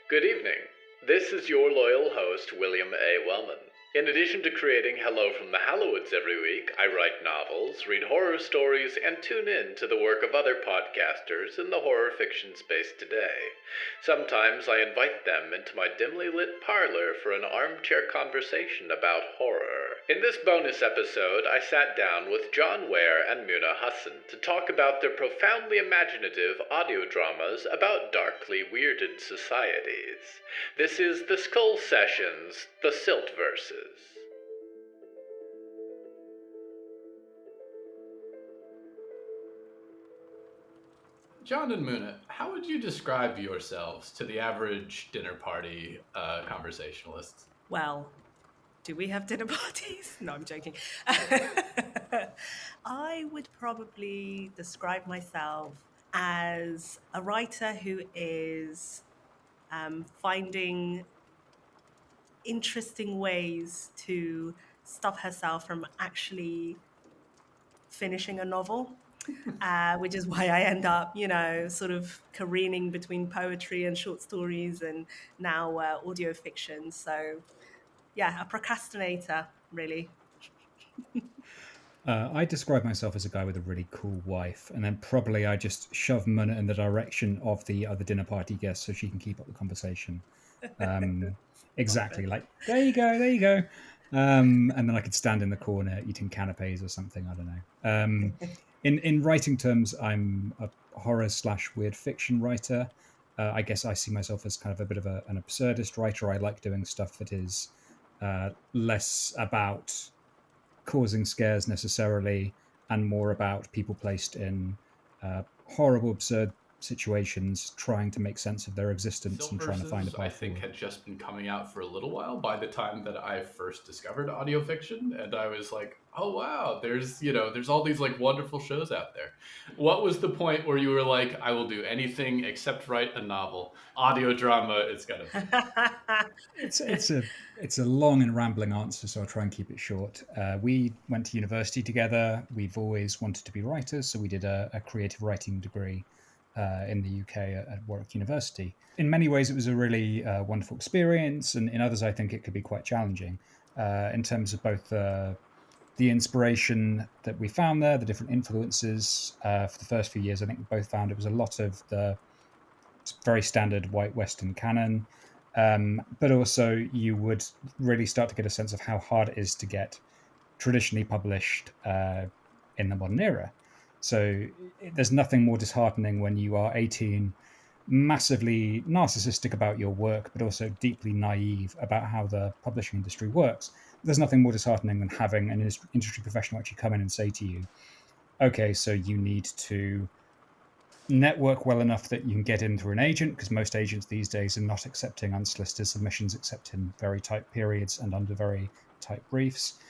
Good evening. This is your loyal host, William A. Wellman. In addition to creating Hello from the Hallowoods every week, I write novels, read horror stories, and tune in to the work of other podcasters in the horror fiction space today. Sometimes I invite them into my dimly lit parlor for an armchair conversation about horror. In this bonus episode, I sat down with John Ware and Muna Hassan to talk about their profoundly imaginative audio dramas about darkly weirded societies. This is the Skull Sessions, the Silt Verses. John and Muna, how would you describe yourselves to the average dinner party conversationalist? Well, do we have dinner parties? No, I'm joking. I would probably describe myself as a writer who is finding interesting ways to stop herself from actually finishing a novel. Which is why I end up, sort of careening between poetry and short stories and now audio fiction. So, yeah, a procrastinator, really. I describe myself as a guy with a really cool wife, and then probably I just shove Muna in the direction of the other dinner party guests so she can keep up the conversation. Exactly, like there you go, there you go. And then I could stand in the corner eating canapes or something. I don't know. In writing terms, I'm a horror/weird fiction writer. I guess I see myself as kind of a bit of an absurdist writer. I like doing stuff that is less about causing scares necessarily, and more about people placed in horrible, absurd situations, trying to make sense of their existence Silt and trying to find a Verses, I path think, forward. had just been coming out for a little while by the time that I first discovered audio fiction, and I was like, oh wow, there's all these like wonderful shows out there. What was the point where you were like, I will do anything except write a novel? Audio drama, it's gotta be. It's a long and rambling answer, so I'll try and keep it short. We went to university together. We've always wanted to be writers, so we did a creative writing degree in the UK at Warwick University. In many ways, it was a really wonderful experience, and in others, I think it could be quite challenging in terms of both the inspiration that we found there, the different influences. For the first few years, I think we both found it was a lot of the very standard white Western canon. But also, you would really start to get a sense of how hard it is to get traditionally published in the modern era. So there's nothing more disheartening when you are 18, massively narcissistic about your work, but also deeply naive about how the publishing industry works. There's nothing more disheartening than having an industry professional actually come in and say to you, okay, so you need to network well enough that you can get in through an agent, because most agents these days are not accepting unsolicited submissions except in very tight periods and under very tight briefs.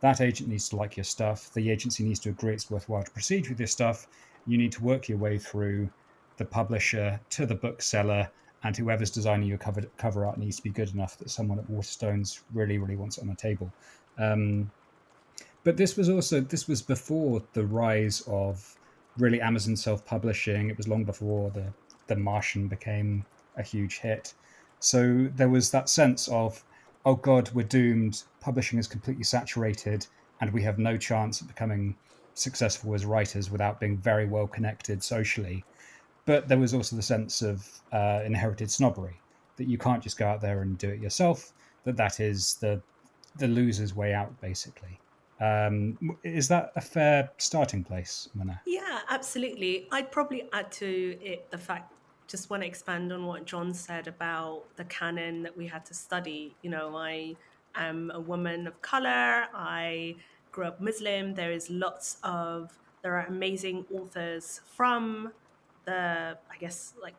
That agent needs to like your stuff. The agency needs to agree it's worthwhile to proceed with your stuff. You need to work your way through the publisher to the bookseller, and whoever's designing your cover art needs to be good enough that someone at Waterstones really, really wants it on the table. But this was before the rise of really Amazon self-publishing. It was long before the Martian became a huge hit. So there was that sense of, oh God, we're doomed. Publishing is completely saturated, and we have no chance of becoming successful as writers without being very well connected socially. But there was also the sense of inherited snobbery, that you can't just go out there and do it yourself. That is the loser's way out, basically. Is that a fair starting place, Mana? Yeah, absolutely. I'd probably add to it the fact, just want to expand on what John said about the canon that we had to study. I am a woman of color. I grew up Muslim. There are amazing authors from I guess, like,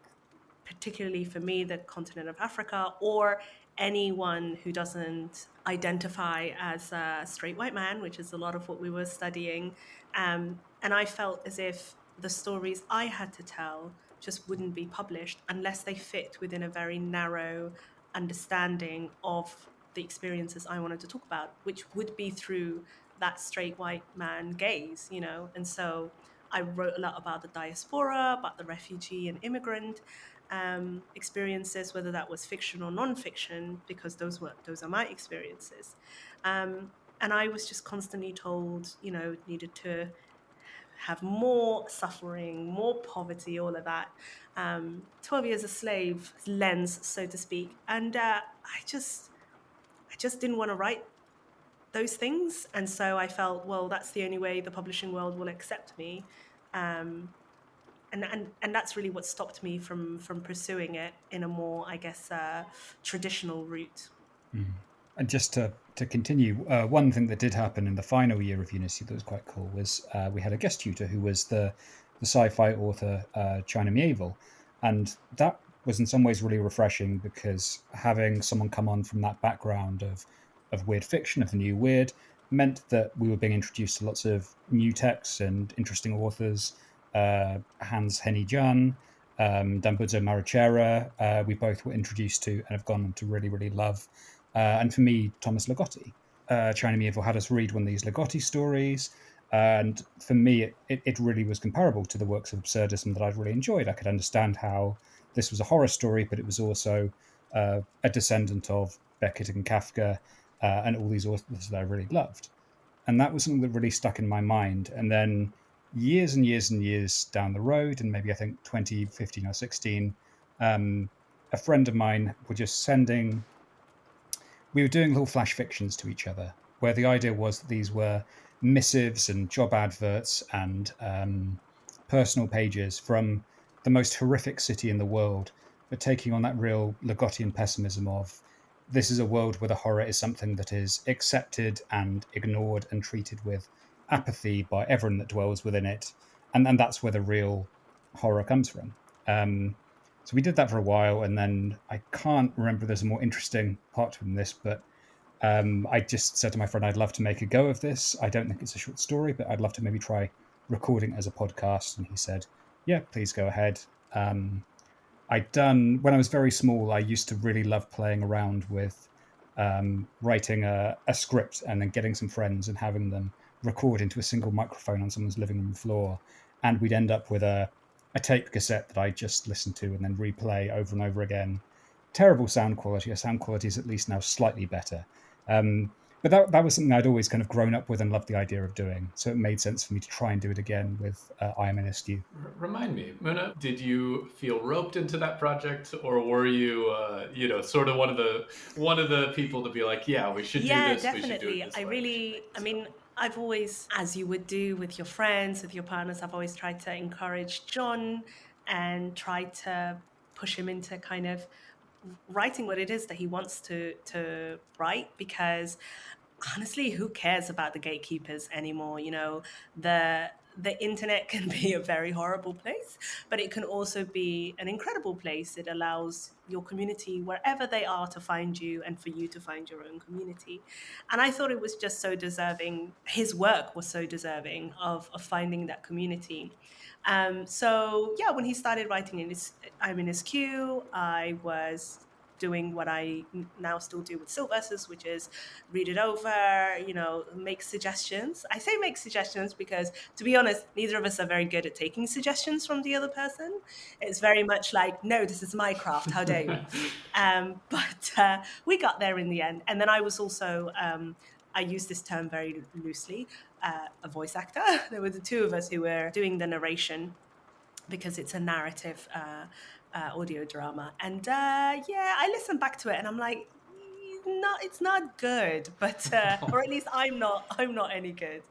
particularly for me, the continent of Africa, or anyone who doesn't identify as a straight white man, which is a lot of what we were studying. And I felt as if the stories I had to tell just wouldn't be published unless they fit within a very narrow understanding of the experiences I wanted to talk about, which would be through that straight white man gaze. And so I wrote a lot about the diaspora, about the refugee and immigrant experiences, whether that was fiction or non-fiction, because those are my experiences. And I was just constantly told, needed to have more suffering, more poverty, all of that. 12 Years a Slave lens, so to speak. And I just didn't want to write those things. And so I felt, well, that's the only way the publishing world will accept me. And that's really what stopped me from pursuing it in a more, I guess, traditional route. And just to continue, one thing that did happen in the final year of Unity that was quite cool was we had a guest tutor who was the sci-fi author China Mieville, and that was in some ways really refreshing because having someone come on from that background of weird fiction, of the new weird, meant that we were being introduced to lots of new texts and interesting authors. Hans Henny Jun, Dambudzo Marachera, we both were introduced to and have gone on to really, really love. And for me, Thomas Ligotti. China Mieville had us read one of these Ligotti stories. And for me, it really was comparable to the works of absurdism that I'd really enjoyed. I could understand how this was a horror story, but it was also a descendant of Beckett and Kafka and all these authors that I really loved. And that was something that really stuck in my mind. And then years and years and years down the road, and maybe I think 2015 or 16, a friend of mine were just sending we were doing little flash fictions to each other, where the idea was that these were missives and job adverts and personal pages from the most horrific city in the world, but taking on that real Ligottian pessimism of this is a world where the horror is something that is accepted and ignored and treated with apathy by everyone that dwells within it. And that's where the real horror comes from. So we did that for a while, and then I can't remember. There's a more interesting part from this, but I just said to my friend, I'd love to make a go of this. I don't think it's a short story, but I'd love to maybe try recording it as a podcast. And he said, yeah, please go ahead. When I was very small, I used to really love playing around with writing a script and then getting some friends and having them record into a single microphone on someone's living room floor. And we'd end up with a tape cassette that I just listened to and then replay over and over again. Terrible sound quality. Our sound quality is at least now slightly better. But that was something I'd always kind of grown up with and loved the idea of doing. So it made sense for me to try and do it again with I Am an Askew. Remind me, Muna, did you feel roped into that project, or were you, sort of one of the people to be like, yeah, we should do this. Definitely. We should do it this way. I've always, as you would do with your friends, with your partners, I've always tried to encourage John and try to push him into kind of writing what it is that he wants to write, because honestly, who cares about the gatekeepers anymore? The internet can be a very horrible place, but it can also be an incredible place. It allows your community, wherever they are, to find you and for you to find your own community. And I thought it was just so deserving. His work was so deserving of finding that community. So yeah, when he started writing I'm in his queue, I was doing what I now still do with Silt Versus, which is read it over, make suggestions. I say make suggestions because, to be honest, neither of us are very good at taking suggestions from the other person. It's very much like, no, this is my craft, how dare you? But we got there in the end. And then I was also, I use this term very loosely, a voice actor. There were the two of us who were doing the narration because it's a narrative audio drama. And I listen back to it and I'm like, no, it's not good, but or at least I'm not any good.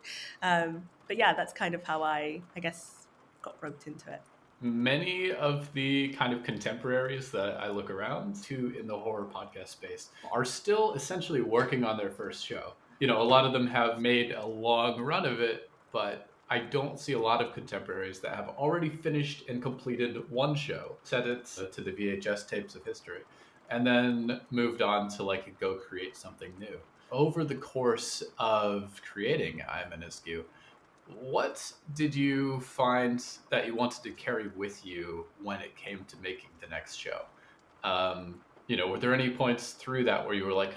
But yeah, that's kind of how I guess got roped into it. Many of the kind of contemporaries that I look around to in the horror podcast space are still essentially working on their first show. A lot of them have made a long run of it, but I don't see a lot of contemporaries that have already finished and completed one show, set it to the VHS tapes of history, and then moved on to go create something new. Over the course of creating I'm an Askew, what did you find that you wanted to carry with you when it came to making the next show? Were there any points through that where you were like,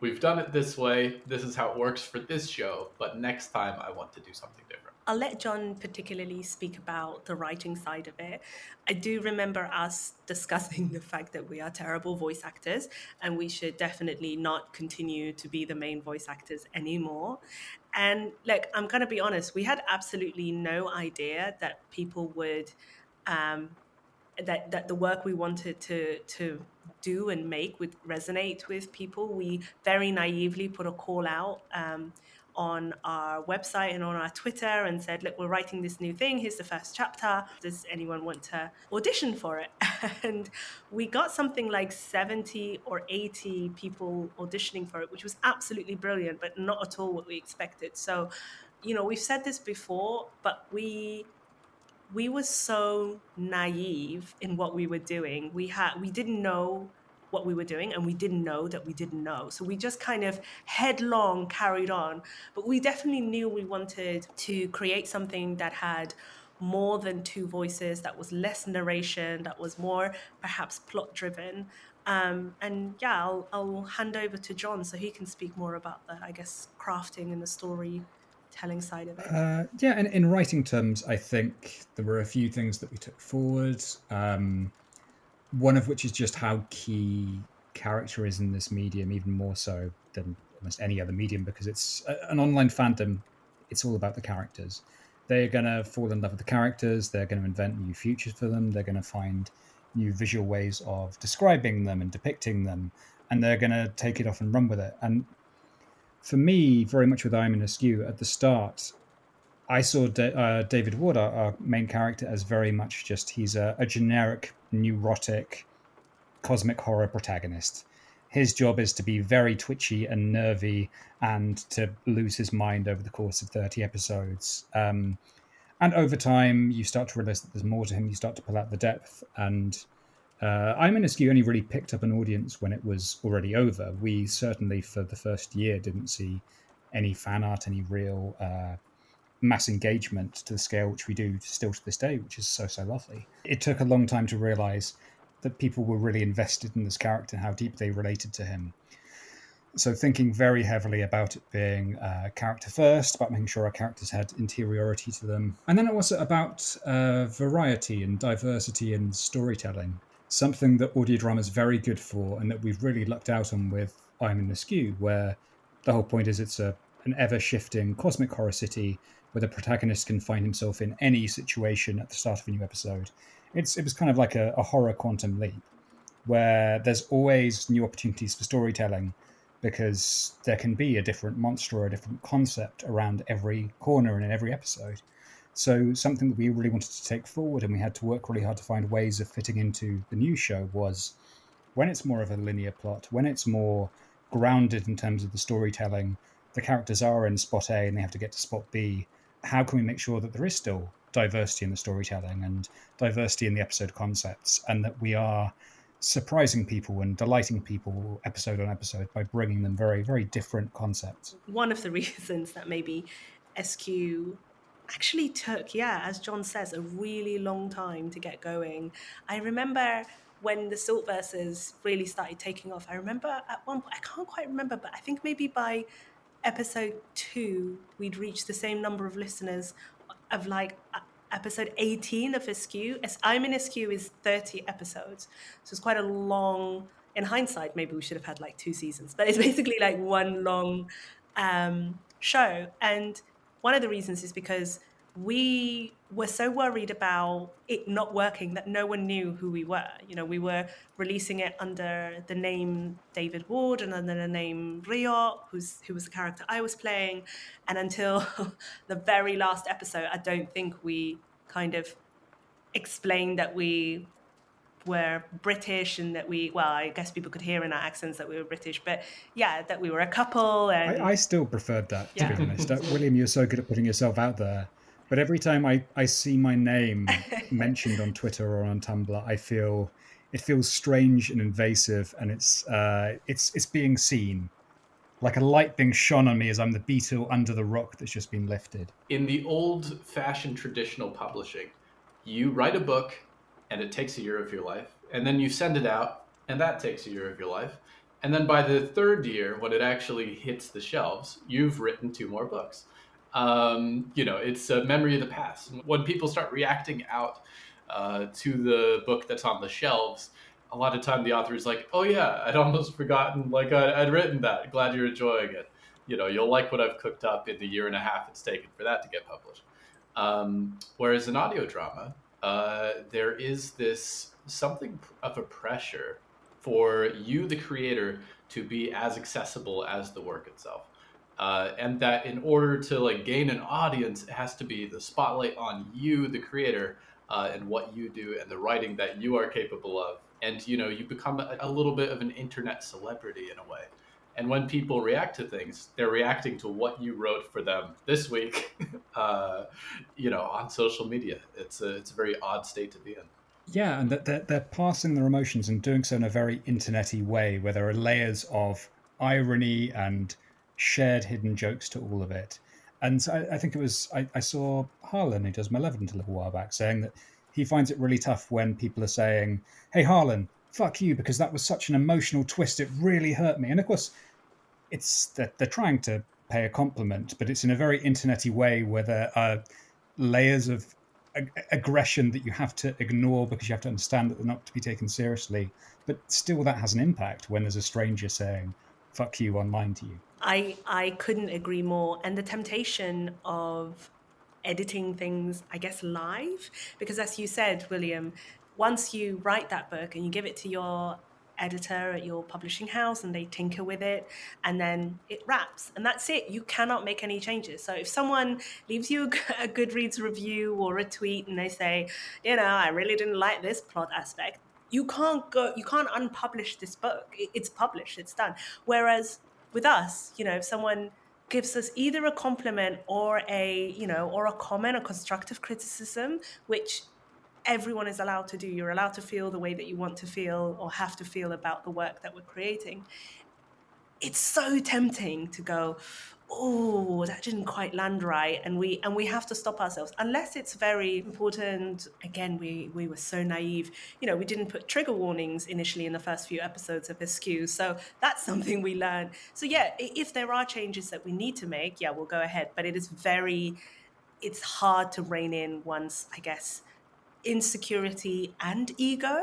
we've done it this way. This is how it works for this show. But next time I want to do something different. I'll let John particularly speak about the writing side of it. I do remember us discussing the fact that we are terrible voice actors and we should definitely not continue to be the main voice actors anymore. And like, I'm going to be honest, we had absolutely no idea that people would um, that the work we wanted to do and make would resonate with people. We very naively put a call out on our website and on our Twitter and said, look, we're writing this new thing. Here's the first chapter. Does anyone want to audition for it? And we got something like 70 or 80 people auditioning for it, which was absolutely brilliant, but not at all what we expected. So, you know, we've said this before, but we were so naive in what we were doing. We didn't know what we were doing, and we didn't know that we didn't know. So we just kind of headlong carried on. But we definitely knew we wanted to create something that had more than two voices, that was less narration, that was more perhaps plot driven. And yeah, I'll hand over to John so he can speak more about the, I guess, crafting and the storytelling side of it. Yeah, and in writing terms, I think there were a few things that we took forward. One of which is just how key character is in this medium, even more so than almost any other medium, because it's an online fandom. It's all about the characters. They're going to fall in love with the characters. They're going to invent new futures for them. They're going to find new visual ways of describing them and depicting them, and they're going to take it off and run with it. And for me, very much with I'm in Askew, at the start, I saw David Ward, our main character, as very much just he's a generic, neurotic, cosmic horror protagonist. His job is to be very twitchy and nervy and to lose his mind over the course of 30 episodes. And over time, you start to realize that there's more to him. You start to pull out the depth. And I'm in Askew only really picked up an audience when it was already over. We certainly, for the first year, didn't see any fan art, any real mass engagement to the scale which we do still to this day, which is so lovely. It took a long time to realize that people were really invested in this character and how deep they related to him. So thinking very heavily about it being character first, about making sure our characters had interiority to them. And then also about variety and diversity in storytelling. Something that audio drama is very good for and that we've really lucked out on with I'm in Askew, where the whole point is it's an ever-shifting cosmic horror city where the protagonist can find himself in any situation at the start of a new episode. It was kind of like a horror quantum leap, where there's always new opportunities for storytelling because there can be a different monster or a different concept around every corner and in every episode. So something that we really wanted to take forward and we had to work really hard to find ways of fitting into the new show was when it's more of a linear plot, when it's more grounded in terms of the storytelling, the characters are in spot A and they have to get to spot B. How can we make sure that there is still diversity in the storytelling and diversity in the episode concepts, and that we are surprising people and delighting people episode on episode by bringing them very, very different concepts? One of the reasons that maybe SQ actually took, as John says, a really long time to get going. I remember when the Silt verses really started taking off. I remember at one point, I can't quite remember, but I think maybe by episode 2, we'd reached the same number of listeners of like episode 18 of Askew. I'm in Askew is 30 episodes. So it's quite a long, in hindsight, maybe we should have had like 2 seasons, but it's basically like one long show. And one of the reasons is because we were so worried about it not working that no one knew who we were. You know, we were releasing it under the name David Ward and under the name Rio, who was the character I was playing. And until the very last episode, I don't think we kind of explained that we were British and that I guess people could hear in our accents that we were British, but that we were a couple. And I still preferred that, to be honest. William, you're so good at putting yourself out there. But every time I see my name mentioned on Twitter or on Tumblr, it feels strange and invasive, and it's being seen. Like a light being shone on me as I'm the beetle under the rock that's just been lifted. In the old-fashioned traditional publishing, you write a book, and it takes a year of your life, and then you send it out, and that takes a year of your life, And then by the third year, when it actually hits the shelves, you've written 2 more books. It's a memory of the past. When people start reacting out to the book that's on the shelves, a lot of time the author is like, "Oh yeah, I'd almost forgotten. Like I'd written that. Glad you're enjoying it. You'll like what I've cooked up in the year and a half it's taken for that to get published." Whereas in audio drama, there is this something of a pressure for you, the creator, to be as accessible as the work itself. And that in order to like gain an audience, it has to be the spotlight on you, the creator, and what you do and the writing that you are capable of. And you become a little bit of an internet celebrity in a way. And when people react to things, they're reacting to what you wrote for them this week, on social media. It's a very odd state to be in. Yeah, and that they're passing their emotions and doing so in a very internet-y way, where there are layers of irony and shared hidden jokes to all of it. And so I think it was I saw Harlan, who does Malevolent, a little while back, saying that he finds it really tough when people are saying, "Hey Harlan, fuck you, because that was such an emotional twist. It really hurt me." And of course, it's that they're trying to pay a compliment, but it's in a very internety way where there are layers of aggression that you have to ignore because you have to understand that they're not to be taken seriously. But still, that has an impact when there's a stranger saying "fuck you" online to you. I couldn't agree more. And the temptation of editing things, I guess, live, because as you said, William, once you write that book and you give it to your editor at your publishing house and they tinker with it and then it wraps and that's it. You cannot make any changes. So if someone leaves you a Goodreads review or a tweet and they say, I really didn't like this plot aspect, you can't unpublish this book. It's published, it's done. Whereas with us, if someone gives us either a compliment or a comment, a constructive criticism, which everyone is allowed to do. You're allowed to feel the way that you want to feel or have to feel about the work that we're creating. It's so tempting to go, oh, that didn't quite land right. And we have to stop ourselves unless it's very important. Again, we were so naive. We didn't put trigger warnings initially in the first few episodes of Askew. So that's something we learned. So yeah, if there are changes that we need to make, yeah, we'll go ahead. But it's hard to rein in one's, I guess, insecurity and ego,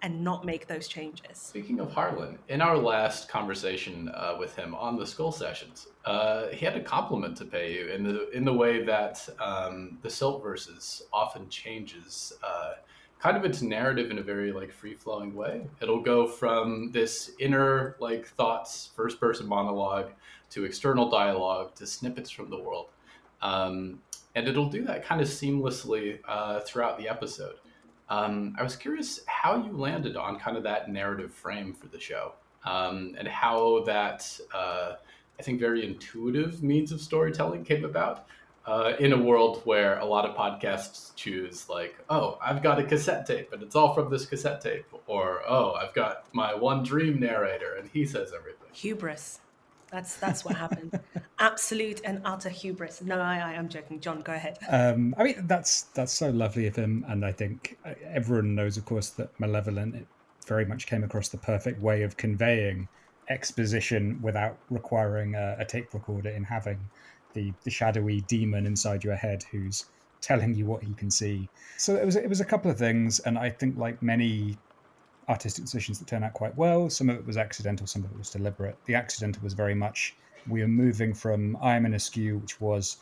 and not make those changes. Speaking of Harlan, in our last conversation with him on the Skull Sessions, he had a compliment to pay you in the way that the Silt verses often changes kind of its narrative in a very like free-flowing way. It'll go from this inner like thoughts, first-person monologue to external dialogue to snippets from the world. And it'll do that kind of seamlessly throughout the episode. I was curious how you landed on kind of that narrative frame for the show, and how that, I think, very intuitive means of storytelling came about in a world where a lot of podcasts choose like, oh, I've got a cassette tape and it's all from this cassette tape, or, oh, I've got my one dream narrator and he says everything. Hubris. That's what happened. Absolute and utter hubris. No, I'm joking. John, go ahead. I mean, that's so lovely of him, and I think everyone knows, of course, that Malevolent, it very much came across the perfect way of conveying exposition without requiring a tape recorder, in having the shadowy demon inside your head who's telling you what he can see. So it was a couple of things, and I think like many artistic decisions that turn out quite well. Some of it was accidental, some of it was deliberate. The accidental was very much, we were moving from I Am in Askew, which was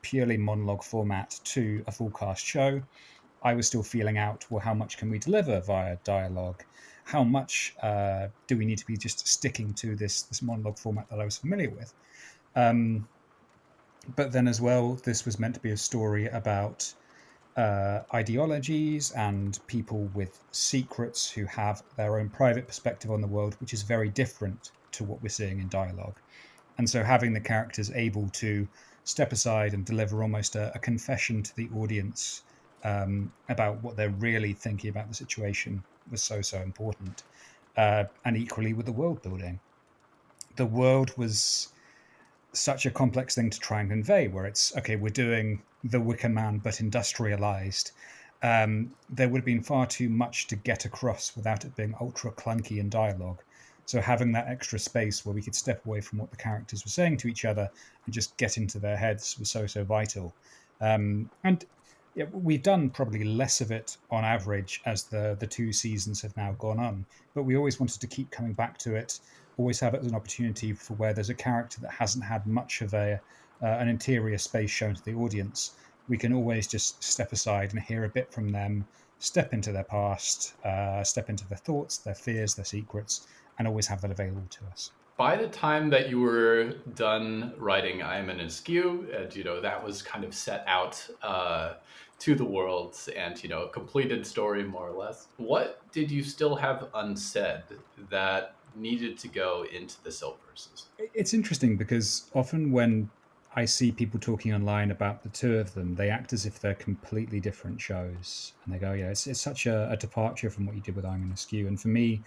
purely monologue format, to a full cast show. I was still feeling out, well, how much can we deliver via dialogue? How much do we need to be just sticking to this monologue format that I was familiar with? But then as well, this was meant to be a story about ideologies and people with secrets who have their own private perspective on the world, which is very different to what we're seeing in dialogue. And so having the characters able to step aside and deliver almost a confession to the audience about what they're really thinking about the situation was so important. And equally with the world building. The world was such a complex thing to try and convey, where it's, okay, we're doing the Wicker Man but industrialized. there would have been far too much to get across without it being ultra clunky in dialogue. So having that extra space where we could step away from what the characters were saying to each other and just get into their heads was so vital. And yeah, we've done probably less of it on average as the two seasons have now gone on, but we always wanted to keep coming back to it, always have it as an opportunity for where there's a character that hasn't had much of an interior space shown to the audience. We can always just step aside and hear a bit from them, step into their past, step into their thoughts, their fears, their secrets, and always have that available to us. By the time that you were done writing I'm an Askew, and that was kind of set out to the world and a completed story more or less, what did you still have unsaid that needed to go into the Silt verses? It's interesting because often when I see people talking online about the two of them, they act as if they're completely different shows, and they go, "Yeah, it's such a departure from what you did with I'm an Askew." And for me,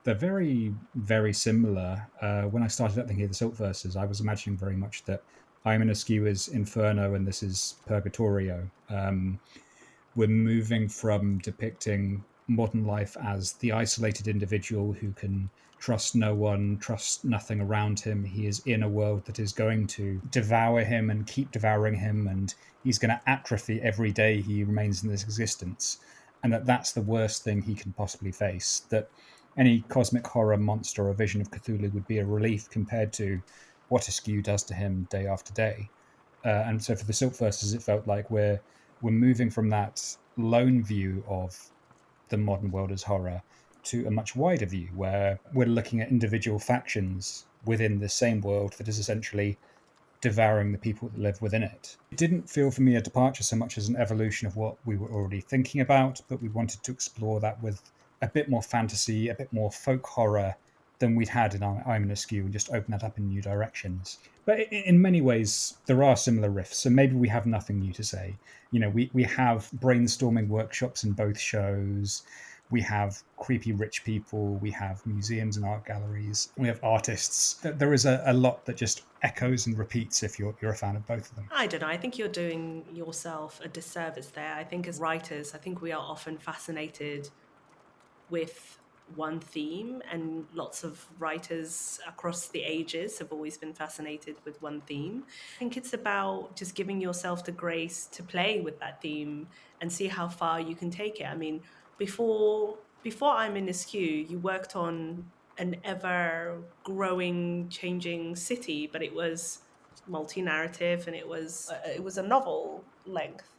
they're very, very similar. When I started up thinking of the Silt verses, I was imagining very much that I'm an Askew is Inferno and this is Purgatorio. We're moving from depicting modern life as the isolated individual who can trust no one, trust nothing around him. He is in a world that is going to devour him and keep devouring him, and he's going to atrophy every day he remains in this existence. And that's the worst thing he can possibly face. That any cosmic horror monster or vision of Cthulhu would be a relief compared to what Askew does to him day after day. And so for the Silt verses, it felt like we're moving from that lone view of the modern world as horror to a much wider view where we're looking at individual factions within the same world that is essentially devouring the people that live within it. It didn't feel for me a departure so much as an evolution of what we were already thinking about, but we wanted to explore that with a bit more fantasy, a bit more folk horror than we'd had in I'm an Askew, and just open that up in new directions. But in many ways, there are similar riffs, so maybe we have nothing new to say. We have brainstorming workshops in both shows. We have creepy rich people. We have museums and art galleries. We have artists. There is a lot that just echoes and repeats if you're a fan of both of them. I don't know. I think you're doing yourself a disservice there. I think as writers, I think we are often fascinated with one theme, and lots of writers across the ages have always been fascinated with one theme. I think it's about just giving yourself the grace to play with that theme and see how far you can take it. I mean, before I'm in Askew, you worked on an ever growing, changing city, but it was multi-narrative and it was a novel length.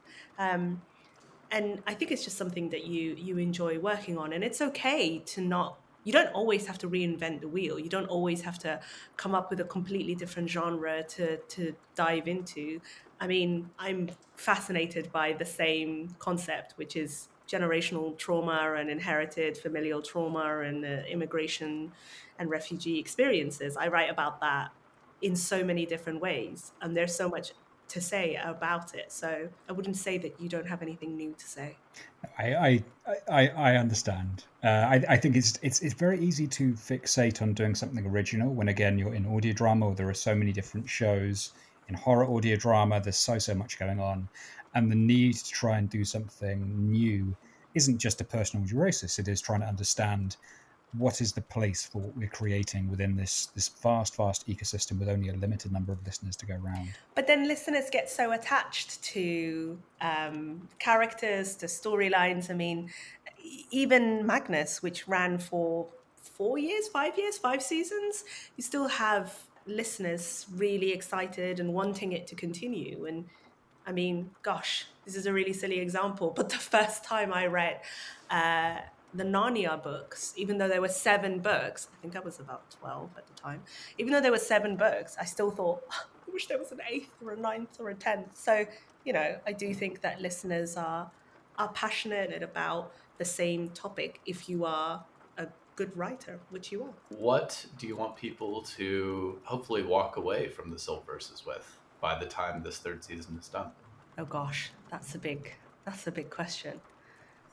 And I think it's just something that you enjoy working on. And it's okay to not, you don't always have to reinvent the wheel. You don't always have to come up with a completely different genre to dive into. I mean, I'm fascinated by the same concept, which is generational trauma and inherited familial trauma and immigration and refugee experiences. I write about that in so many different ways. And there's so much to say about it. So I wouldn't say that you don't have anything new to say. I understand. I think it's very easy to fixate on doing something original when, again, you're in audio drama, or there are so many different shows. In horror audio drama, there's so much going on, and the need to try and do something new isn't just a personal neurosis. It is trying to understand what is the place for what we're creating within this vast ecosystem with only a limited number of listeners to go around. But then listeners get so attached to characters, to storylines. I mean, even Magnus, which ran for 5 seasons, you still have listeners really excited and wanting it to continue. And I mean, gosh, this is a really silly example, but the first time I read the Narnia books, even though there were 7 books, I think I was about 12 at the time, even though there were 7 books, I still thought, I wish there was an 8th or a 9th or a 10th. So, I do think that listeners are passionate about the same topic if you are a good writer, which you are. What do you want people to hopefully walk away from the Silt verses with by the time this 3rd season is done? Oh gosh, that's a big question.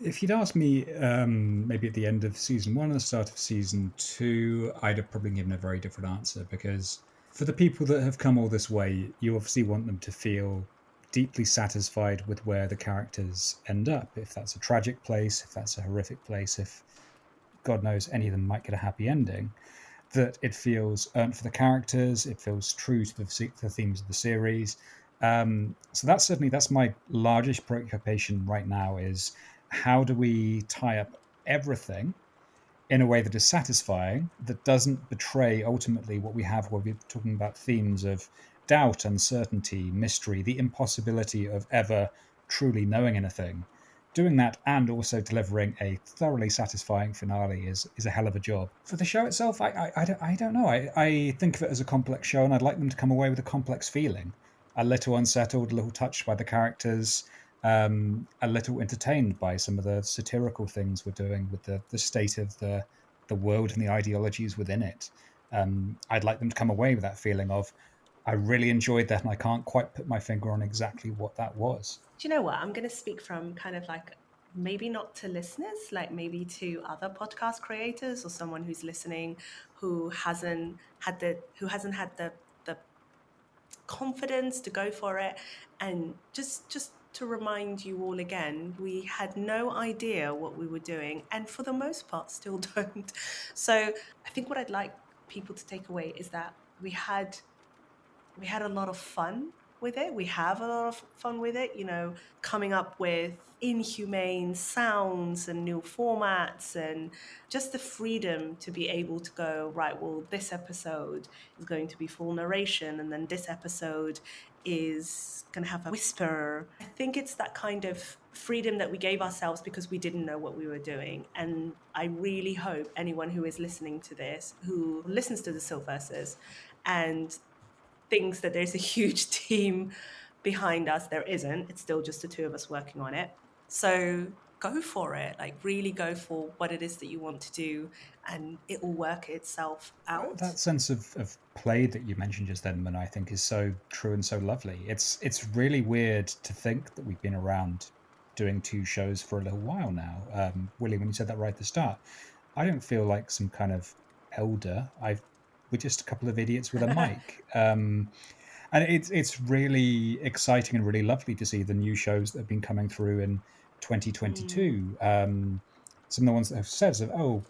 If you'd asked me maybe at the end of season 1 or the start of season 2, I'd have probably given a very different answer, because for the people that have come all this way, you obviously want them to feel deeply satisfied with where the characters end up. If that's a tragic place, if that's a horrific place, if God knows any of them might get a happy ending, that it feels earned for the characters, it feels true to the themes of the series. So that's my largest preoccupation right now, is how do we tie up everything in a way that is satisfying, that doesn't betray ultimately what we have, where we're talking about themes of doubt, uncertainty, mystery, the impossibility of ever truly knowing anything. Doing that and also delivering a thoroughly satisfying finale is a hell of a job. For the show itself, I don't know. I think of it as a complex show, and I'd like them to come away with a complex feeling. A little unsettled, a little touched by the characters, a little entertained by some of the satirical things we're doing with the state of the world and the ideologies within it. I'd like them to come away with that feeling of, I really enjoyed that, and I can't quite put my finger on exactly what that was. Do you know what? I'm going to speak from kind of like, maybe not to listeners, like maybe to other podcast creators or someone who's listening who hasn't had the confidence to go for it. And just to remind you all again, we had no idea what we were doing, and for the most part still don't. So I think what I'd like people to take away is that we had a lot of fun with it. We have a lot of fun with it, coming up with inhumane sounds and new formats, and just the freedom to be able to go, right, well, this episode is going to be full narration, and then this episode is going to have a whisper. I think it's that kind of freedom that we gave ourselves because we didn't know what we were doing. And I really hope anyone who is listening to this, who listens to the Siltverses and thinks that there's a huge team behind us, there isn't. It's still just the two of us working on it. So go for it, like really go for what it is that you want to do, and it will work itself out. That sense of play that you mentioned just then, man, I think is so true and so lovely. It's really weird to think that we've been around doing two shows for a little while now. Willie, when you said that right at the start, I don't feel like some kind of elder. We're just a couple of idiots with a mic. And it's really exciting and really lovely to see the new shows that have been coming through in 2022. Some of the ones that have said, oh,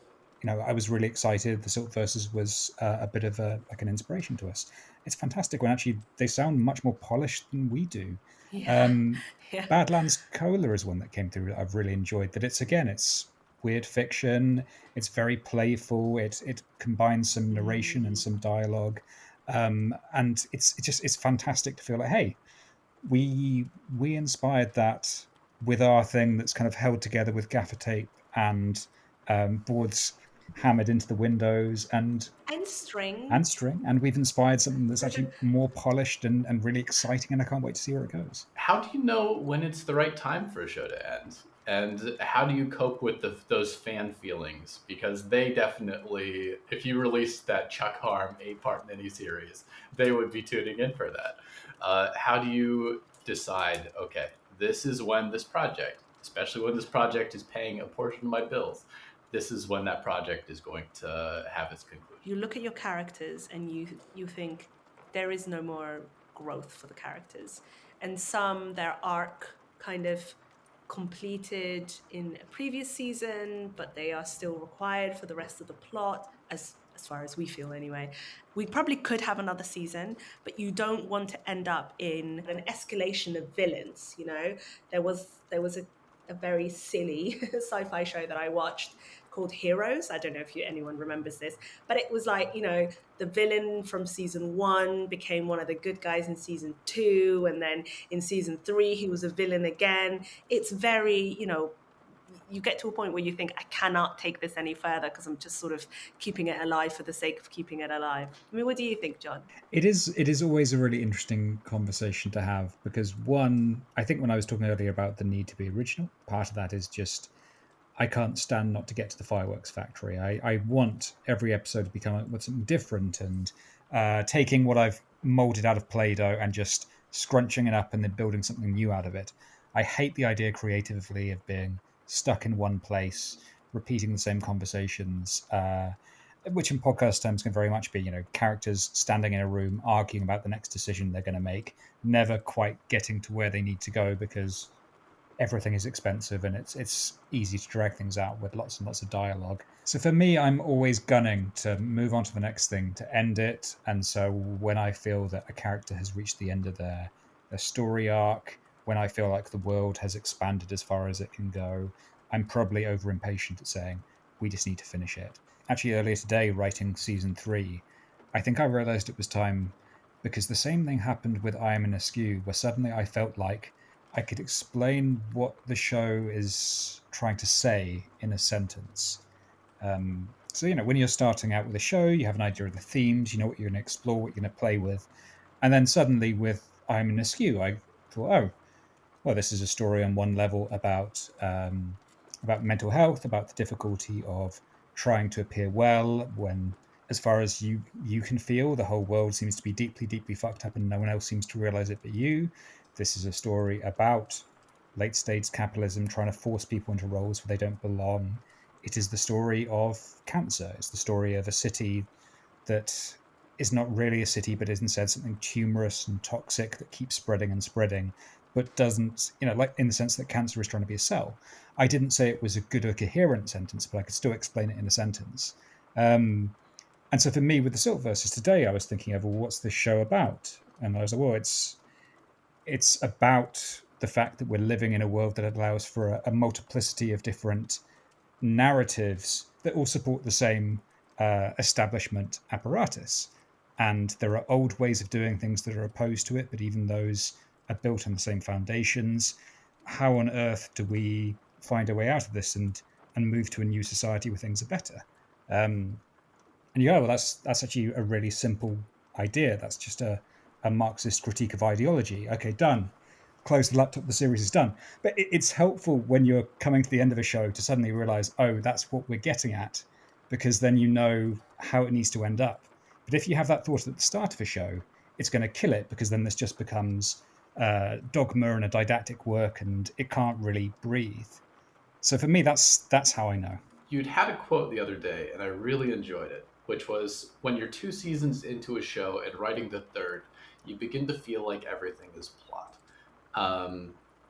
I was really excited. The Silt Versus was a bit of like an inspiration to us. It's fantastic when actually they sound much more polished than we do. Yeah. Badlands Cola is one that came through that I've really enjoyed. That it's weird fiction. It's very playful. It combines some narration and some dialogue, and it's fantastic to feel like, hey, we inspired that with our thing that's kind of held together with gaffer tape and boards hammered into the windows and string, and we've inspired something that's actually more polished and really exciting, and I can't wait to see where it goes. How do you know when it's the right time for a show to end? And how do you cope with those fan feelings? Because they definitely, if you released that Chuck Harm 8-part miniseries, they would be tuning in for that. How do you decide, okay, this is when this project, especially when this project is paying a portion of my bills, this is when that project is going to have its conclusion? You look at your characters and you think there is no more growth for the characters. And some, their arc kind of completed in a previous season, but they are still required for the rest of the plot, as far as we feel anyway. We probably could have another season, but you don't want to end up in an escalation of villains. There was a very silly sci-fi show that I watched called Heroes. I don't know if anyone remembers this, but it was like, the villain from season 1 became one of the good guys in season 2, and then in season 3 he was a villain again. It's very, you get to a point where you think, I cannot take this any further because I'm just sort of keeping it alive for the sake of keeping it alive. I mean, what do you think, John? It is always a really interesting conversation to have, because one, I think when I was talking earlier about the need to be original, part of that is just, I can't stand not to get to the fireworks factory. I want every episode to become with something different, and taking what I've molded out of Play-Doh and just scrunching it up and then building something new out of it. I hate the idea creatively of being stuck in one place, repeating the same conversations. which in podcast terms can very much be, characters standing in a room arguing about the next decision they're going to make, never quite getting to where they need to go because everything is expensive and it's easy to drag things out with lots and lots of dialogue. So for me, I'm always gunning to move on to the next thing, to end it. And so when I feel that a character has reached the end of their story arc, when I feel like the world has expanded as far as it can go, I'm probably over impatient at saying, we just need to finish it. Actually, earlier today, writing season 3, I think I realized it was time, because the same thing happened with I Am in Askew, where suddenly I felt like I could explain what the show is trying to say in a sentence. So, when you're starting out with a show, you have an idea of the themes, you know what you're going to explore, what you're going to play with. And then suddenly with I'm in Askew, I thought, oh, well, this is a story on one level about mental health, about the difficulty of trying to appear well when, as far as you can feel, the whole world seems to be deeply, deeply fucked up and no one else seems to realize it but you. This is a story about late stage capitalism trying to force people into roles where they don't belong. It is the story of cancer. It's the story of a city that is not really a city, but is instead something tumorous and toxic that keeps spreading and spreading, but doesn't, like in the sense that cancer is trying to be a cell. I didn't say it was a good or coherent sentence, but I could still explain it in a sentence. And so for me, with the Silt verses today, I was thinking of, well, what's this show about? And I was like, well, it's about the fact that we're living in a world that allows for a multiplicity of different narratives that all support the same establishment apparatus. And there are old ways of doing things that are opposed to it, but even those are built on the same foundations. How on earth do we find a way out of this and move to a new society where things are better? And you go, well, that's actually a really simple idea. That's just a Marxist critique of ideology. Okay, done. Close the laptop, the series is done. But it's helpful when you're coming to the end of a show to suddenly realize, oh, that's what we're getting at, because then you know how it needs to end up. But if you have that thought at the start of a show, it's going to kill it, because then this just becomes dogma and a didactic work and it can't really breathe. So for me, that's how I know. You'd had a quote the other day, and I really enjoyed it, which was, when you're 2 seasons into a show and writing the third, you begin to feel like everything is plot.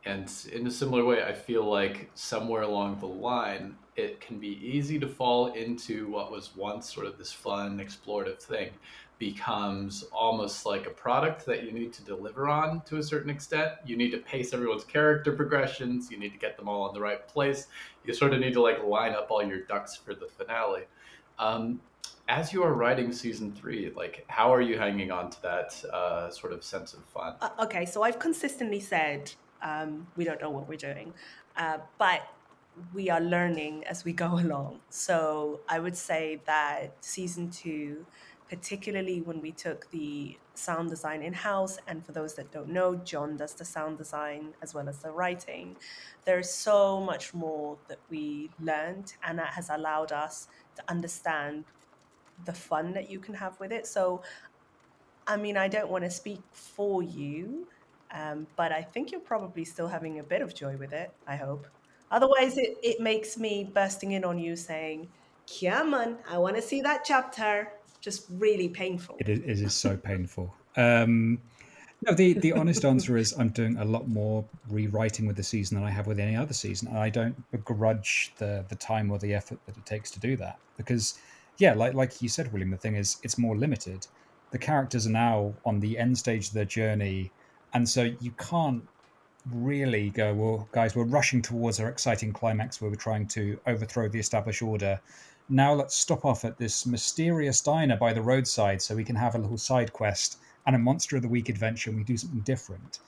And in a similar way, I feel like somewhere along the line, it can be easy to fall into what was once sort of this fun, explorative thing becomes almost like a product that you need to deliver on to a certain extent. You need to pace everyone's character progressions. You need to get them all in the right place. You sort of need to like line up all your ducks for the finale. As you are writing season 3, like how are you hanging on to that sort of sense of fun? Okay, so I've consistently said we don't know what we're doing, but we are learning as we go along. So I would say that season 2, particularly when we took the sound design in-house, and for those that don't know, John does the sound design as well as the writing, there's so much more that we learned, and that has allowed us to understand the fun that you can have with it. So I mean, I don't want to speak for you, but I think you're probably still having a bit of joy with it, I hope. Otherwise, it makes me bursting in on you saying, come on, I want to see that chapter. Just really painful. It is so painful. No, the honest answer is I'm doing a lot more rewriting with the season than I have with any other season, and I don't begrudge the time or the effort that it takes to do that. Because, yeah, like you said, William, the thing is it's more limited. The characters are now on the end stage of their journey, and so you can't really go, well, guys, we're rushing towards our exciting climax where we're trying to overthrow the established order. Now let's stop off at this mysterious diner by the roadside so we can have a little side quest and a Monster of the Week adventure, and we do something different.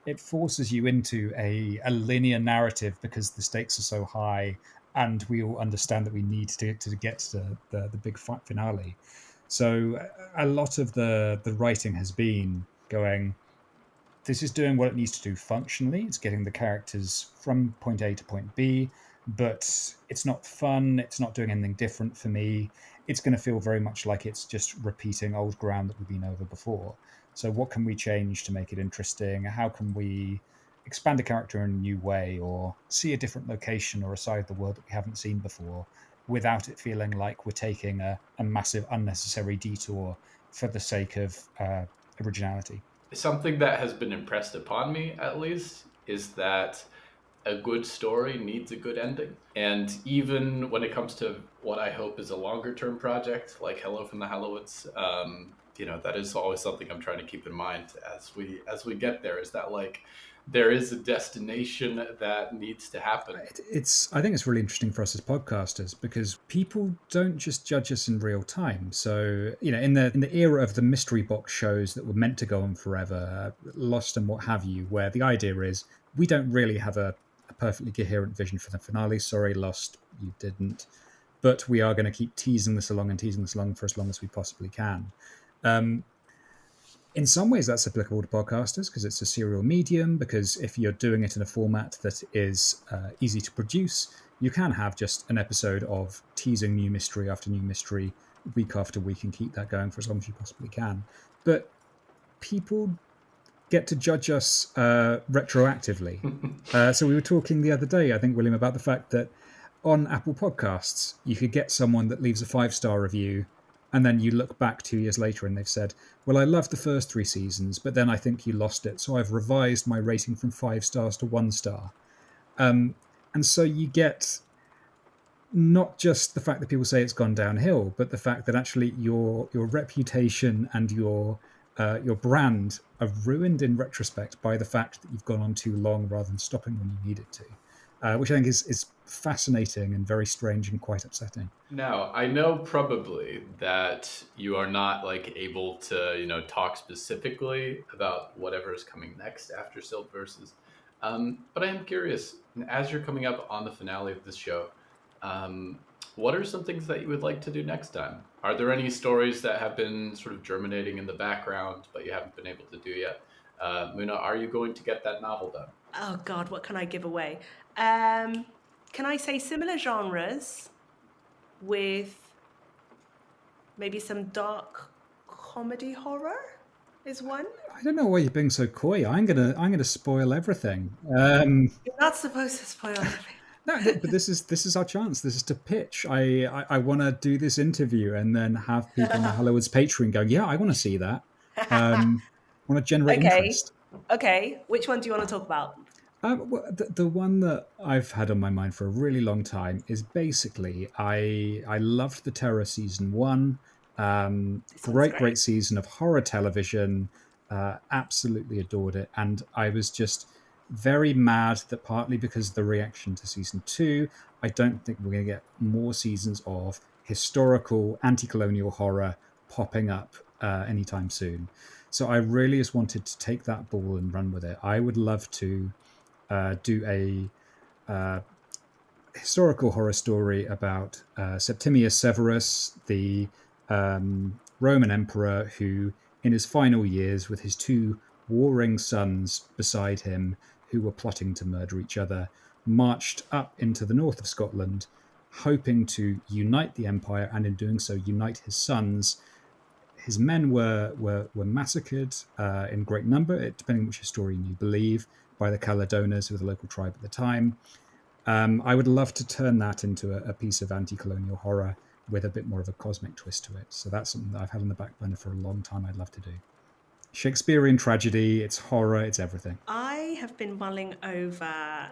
It forces you into a linear narrative because the stakes are so high, and we all understand that we need to get to the big finale. So a lot of the writing has been going, this is doing what it needs to do functionally. It's getting the characters from point A to point B, but it's not fun. It's not doing anything different for me. It's going to feel very much like it's just repeating old ground that we've been over before. So what can we change to make it interesting? How can we expand a character in a new way, or see a different location or a side of the world that we haven't seen before? without it feeling like we're taking a massive unnecessary detour for the sake of originality. Something that has been impressed upon me, at least, is that a good story needs a good ending. And even when it comes to what I hope is a longer term project like Hello from the Hallowoods, that is always something I'm trying to keep in mind as we get there. Is that like there is a destination that needs to happen? I think it's really interesting for us as podcasters because people don't just judge us in real time. So in the era of the mystery box shows that were meant to go on forever, Lost and what have you, where the idea is we don't really have a perfectly coherent vision for the finale. Sorry, Lost, you didn't. But we are going to keep teasing this along for as long as we possibly can. In some ways, that's applicable to podcasters because it's a serial medium. Because if you're doing it in a format that is easy to produce, you can have just an episode of teasing new mystery after new mystery week after week and keep that going for as long as you possibly can. But people get to judge us retroactively. So we were talking the other day, I think, William, about the fact that on Apple Podcasts, you could get someone that leaves a 5-star review, and then you look back 2 years later and they've said, well, I loved the first 3 seasons, but then I think you lost it, so I've revised my rating from 5 stars to 1 star. And so you get not just the fact that people say it's gone downhill, but the fact that actually your reputation and your brand are ruined in retrospect by the fact that you've gone on too long rather than stopping when you needed to, which I think is fascinating and very strange and quite upsetting. Now, I know probably that you are not like able to, talk specifically about whatever is coming next after Silt versus. But I am curious, as you're coming up on the finale of this show, what are some things that you would like to do next time? Are there any stories that have been sort of germinating in the background, but you haven't been able to do yet? Muna, are you going to get that novel done? Oh God, what can I give away? Can I say similar genres with maybe some dark comedy horror is one? I don't know why you're being so coy. I'm gonna spoil everything. You're not supposed to spoil everything. No, but this is our chance. This is to pitch. I want to do this interview and then have people on the Hallowoods Patreon going, yeah, I want to see that. Want to generate interest. Okay. Which one do you want to talk about? Well, the one that I've had on my mind for a really long time is basically I loved the Terror season 1. Great season of horror television. Absolutely adored it, and I was just very mad that partly because of the reaction to season 2, I don't think we're going to get more seasons of historical anti-colonial horror popping up anytime soon. So I really just wanted to take that ball and run with it. I would love to do a historical horror story about Septimius Severus, the Roman emperor who, in his final years, with his 2 warring sons beside him who were plotting to murder each other, marched up into the north of Scotland, hoping to unite the empire, and in doing so, unite his sons. His men were massacred in great number, depending on which historian you believe, by the Caledonians, who were the local tribe at the time. I would love to turn that into a piece of anti-colonial horror with a bit more of a cosmic twist to it. So that's something that I've had on the back burner for a long time. I'd love to do. Shakespearean tragedy, it's horror, it's everything. I have been mulling over.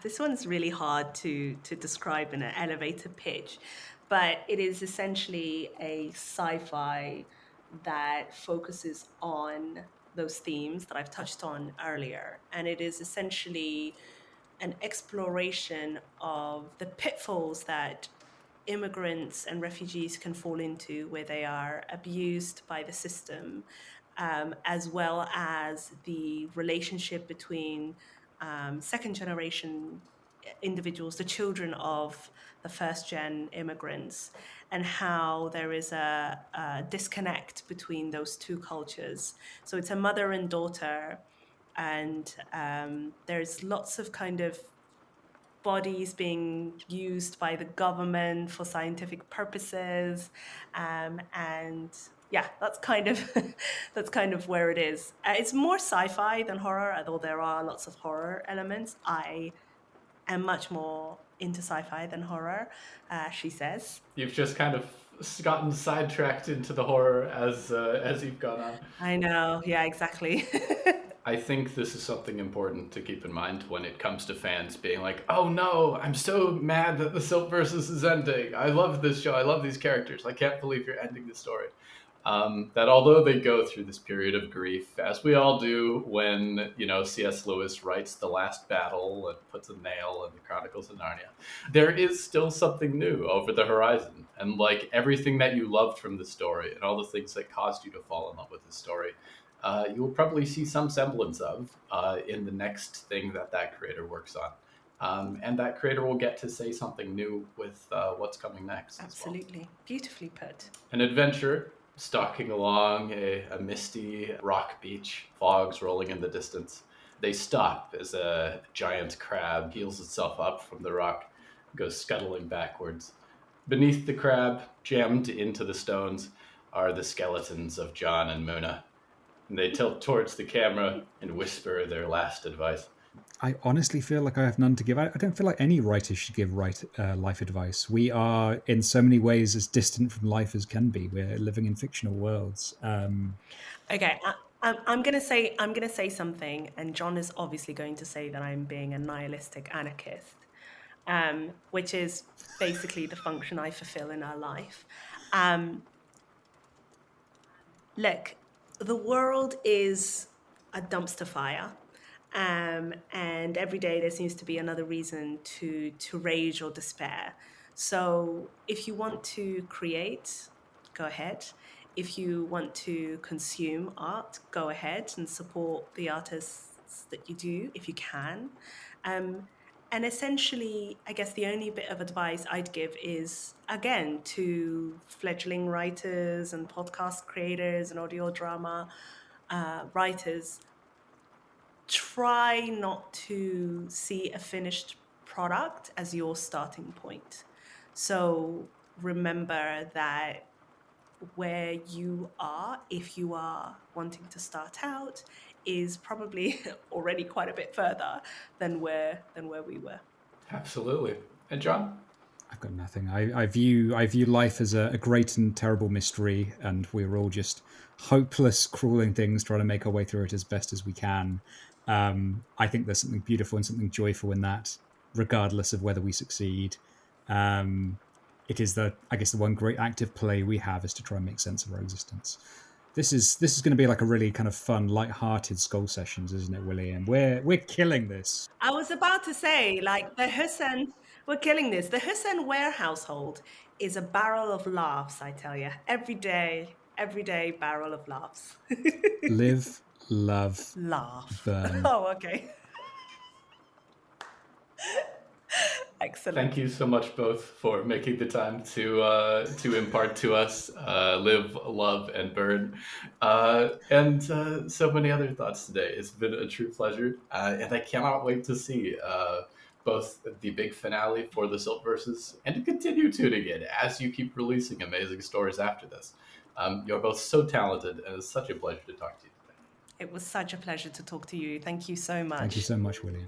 This one's really hard to describe in an elevator pitch, but it is essentially a sci-fi that focuses on those themes that I've touched on earlier. And it is essentially an exploration of the pitfalls that immigrants and refugees can fall into, where they are abused by the system, as well as the relationship between second generation individuals, the children of the first gen immigrants, and how there is a disconnect between those 2 cultures. So it's a mother and daughter, and there's lots of kind of bodies being used by the government for scientific purposes, and yeah, that's kind of where it is. It's more sci-fi than horror, although there are lots of horror elements. I am much more into sci-fi than horror, she says. You've just kind of gotten sidetracked into the horror as you've gone on. I know, yeah, exactly. I think this is something important to keep in mind when it comes to fans being like, oh no, I'm so mad that the Silt versus is ending. I love this show. I love these characters. I can't believe you're ending the story. That although they go through this period of grief, as we all do when, C.S. Lewis writes The Last Battle and puts a nail in the Chronicles of Narnia, there is still something new over the horizon. And like everything that you loved from the story and all the things that caused you to fall in love with the story, you will probably see some semblance of in the next thing that creator works on. And that creator will get to say something new with what's coming next. Absolutely. As well. Beautifully put. An adventure stalking along a misty rock beach, fogs rolling in the distance. They stop as a giant crab heals itself up from the rock, goes scuttling backwards. Beneath the crab, jammed into the stones, are the skeletons of John and Muna. And they tilt towards the camera and whisper their last advice. I honestly feel like I have none to give. I don't feel like any writer should give life advice. We are, in so many ways, as distant from life as can be. We're living in fictional worlds. Okay, I'm gonna say something, and John is obviously going to say that I'm being a nihilistic anarchist, which is basically the function I fulfill in our life. Look, the world is a dumpster fire. And every day there seems to be another reason to rage or despair. So if you want to create, go ahead. If you want to consume art, go ahead and support the artists that you do if you can. And essentially, I guess the only bit of advice I'd give is, again, to fledgling writers and podcast creators and audio drama writers, try not to see a finished product as your starting point. So remember that where you are, if you are wanting to start out, is probably already quite a bit further than where we were. Absolutely. And John? I've got nothing. I view life as a great and terrible mystery, and we're all just hopeless, crawling things trying to make our way through it as best as we can. I think there's something beautiful and something joyful in that, regardless of whether we succeed. It is the one great active play we have is to try and make sense of our existence. This is going to be like a really kind of fun, light-hearted Skull Sessions, isn't it, William? We're killing this. I was about to say, like, we're killing this. The Hussein Ware household is a barrel of laughs, I tell you. Every day barrel of laughs. Live, love, laugh. burn. Oh, okay. Excellent. Thank you so much both for making the time to impart to us live, love, and burn, and so many other thoughts today. It's been a true pleasure, and I cannot wait to see both the big finale for the Silt Versus and to continue tuning in as you keep releasing amazing stories after this. You're both so talented, and it's such a pleasure to talk to you today. It was such a pleasure to talk to you. Thank you so much. Thank you so much, William.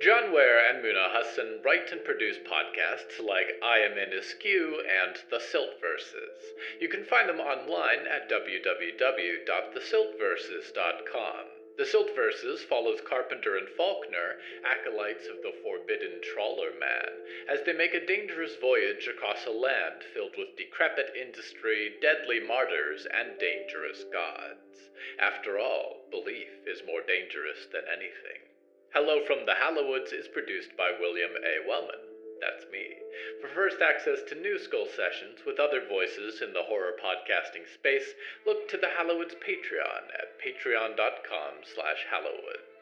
John Ware and Muna Hassan write and produce podcasts like I Am in Askew and The Silt Verses. You can find them online at www.thesiltverses.com. The Silt Verses follows Carpenter and Faulkner, acolytes of the forbidden Trawler Man, as they make a dangerous voyage across a land filled with decrepit industry, deadly martyrs, and dangerous gods. After all, belief is more dangerous than anything. Hello from the Hallowoods is produced by William A. Wellman. That's me. For first access to new Skull Sessions with other voices in the horror podcasting space, look to the Hallowoods Patreon at patreon.com/Hallowoods.